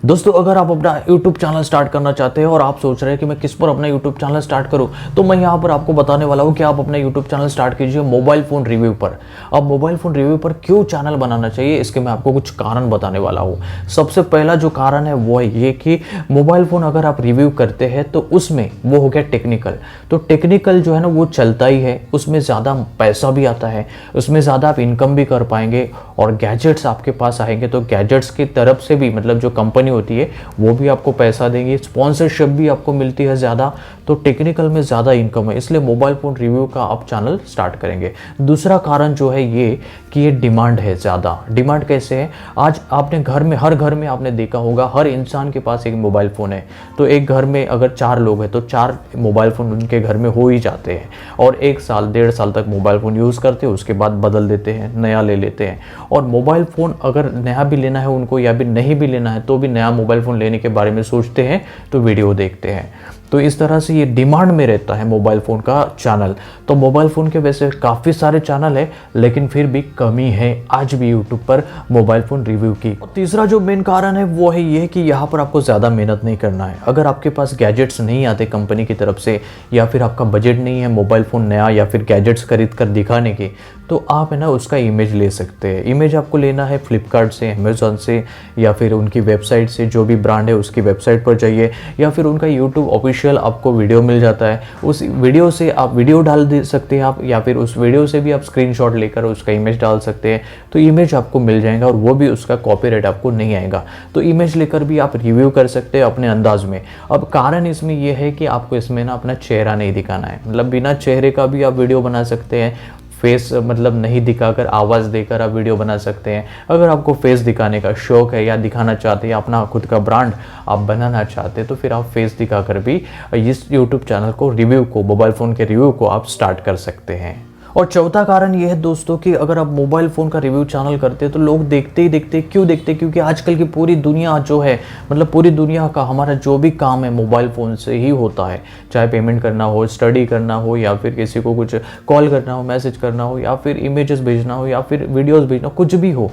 दोस्तों अगर आप अपना YouTube चैनल स्टार्ट करना चाहते हैं और आप सोच रहे हैं कि मैं किस पर अपना YouTube चैनल स्टार्ट करूं, तो मैं यहां पर आपको बताने वाला हूं कि आप अपना YouTube चैनल स्टार्ट कीजिए मोबाइल फ़ोन रिव्यू पर। अब मोबाइल फ़ोन रिव्यू पर क्यों चैनल बनाना चाहिए, इसके मैं आपको कुछ कारण बताने वाला हूं। सबसे पहला जो कारण है वो है ये कि मोबाइल फ़ोन अगर आप रिव्यू करते हैं तो उसमें वो हो गया टेक्निकल। तो टेक्निकल जो है ना वो चलता ही है, उसमें ज़्यादा पैसा भी आता है, उसमें ज़्यादा आप इनकम भी कर पाएंगे और गैजेट्स आपके पास आएंगे तो गैजेट्स की तरफ से भी मतलब जो कंपनी होती है वो भी आपको पैसा देंगी, स्पॉन्सरशिप भी आपको मिलती है ज़्यादा। तो टेक्निकल में ज़्यादा इनकम है, इसलिए मोबाइल फ़ोन रिव्यू का आप चैनल स्टार्ट करेंगे। दूसरा कारण जो है ये कि ये डिमांड है ज़्यादा। डिमांड कैसे है, आज आपने घर में हर घर में आपने देखा होगा हर इंसान के पास एक मोबाइल फ़ोन है। तो एक घर में अगर 4 लोग हैं तो 4 मोबाइल फ़ोन उनके घर में हो ही जाते हैं और 1 साल 1.5 साल तक मोबाइल फ़ोन यूज़ करते हैं, उसके बाद बदल देते हैं, नया ले लेते हैं। और मोबाइल फ़ोन अगर नया भी लेना है उनको या भी नहीं भी लेना है तो भी नया मोबाइल फ़ोन लेने के बारे में सोचते हैं तो वीडियो देखते हैं। तो इस तरह से ये डिमांड में रहता है मोबाइल फ़ोन का चैनल। तो मोबाइल फ़ोन के वैसे काफ़ी सारे चैनल है लेकिन फिर भी कमी है आज भी यूट्यूब पर मोबाइल फ़ोन रिव्यू की। तीसरा जो मेन कारण है वो है ये कि यहाँ पर आपको ज़्यादा मेहनत नहीं करना है। अगर आपके पास गैजेट्स नहीं आते कंपनी की तरफ से या फिर आपका बजट नहीं है मोबाइल फ़ोन नया या फिर गैजेट्स खरीद कर दिखाने के, तो आप है ना उसका इमेज ले सकते हैं। इमेज आपको लेना है फ्लिपकार्ट से, अमेज़ॉन से या फिर उनकी वेबसाइट से, जो भी ब्रांड है उसकी वेबसाइट पर जाइए या फिर उनका यूट्यूब ऑफिशियल आपको वीडियो मिल जाता है, उस वीडियो से आप वीडियो डाल दे सकते हैं आप, या फिर उस वीडियो से भी आप स्क्रीनशॉट लेकर उसका इमेज डाल सकते हैं। तो इमेज आपको मिल जाएगा और वो भी उसका कॉपीराइट आपको नहीं आएगा। तो इमेज लेकर भी आप रिव्यू कर सकते हैं अपने अंदाज में। अब कारण इसमें यह है कि आपको इसमें ना अपना चेहरा नहीं दिखाना है, मतलब बिना चेहरे का भी आप वीडियो बना सकते हैं। फेस मतलब नहीं दिखाकर आवाज़ देकर आप वीडियो बना सकते हैं। अगर आपको फेस दिखाने का शौक है या दिखाना चाहते हैं, अपना खुद का ब्रांड आप बनाना चाहते हैं, तो फिर आप फेस दिखाकर भी इस यूट्यूब चैनल को रिव्यू को मोबाइल फ़ोन के रिव्यू को आप स्टार्ट कर सकते हैं। और चौथा कारण ये है दोस्तों कि अगर आप मोबाइल फ़ोन का रिव्यू चैनल करते हैं तो लोग देखते ही देखते, क्यों देखते, क्योंकि आजकल की पूरी दुनिया जो है मतलब पूरी दुनिया का हमारा जो भी काम है मोबाइल फ़ोन से ही होता है। चाहे पेमेंट करना हो, स्टडी करना हो या फिर किसी को कुछ कॉल करना हो, मैसेज करना हो या फिर इमेजेस भेजना हो या फिर वीडियोज़ भेजना, कुछ भी हो,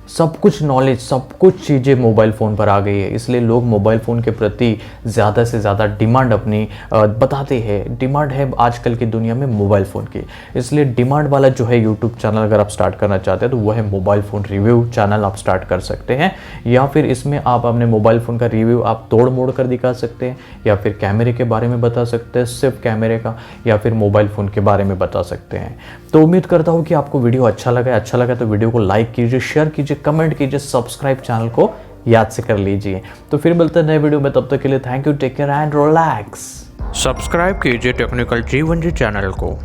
सब कुछ नॉलेज, सब कुछ चीज़ें मोबाइल फ़ोन पर आ गई है। इसलिए लोग मोबाइल फ़ोन के प्रति ज़्यादा से ज़्यादा डिमांड अपनी बताते हैं। डिमांड है आजकल की दुनिया में मोबाइल फ़ोन की, इसलिए डिमांड वाला जो है यूट्यूब चैनल अगर आप स्टार्ट करना चाहते हैं तो वो है मोबाइल फ़ोन रिव्यू चैनल आप स्टार्ट कर सकते हैं। या फिर इसमें आप अपने मोबाइल फ़ोन का रिव्यू आप तोड़ मोड़ कर दिखा सकते हैं या फिर कैमरे के बारे में बता सकते हैं, सिर्फ कैमरे का, या फिर मोबाइल फ़ोन के बारे में बता सकते हैं। तो उम्मीद करता हूँ कि आपको वीडियो अच्छा लगा तो वीडियो को लाइक कीजिए, शेयर कीजिए, कमेंट कीजिए, सब्सक्राइब चैनल को याद से कर लीजिए। तो फिर मिलते हैं नए वीडियो में, तब तक के लिए thank you, take care and relax. Subscribe कीजिए टेक्निकल G1G चैनल को।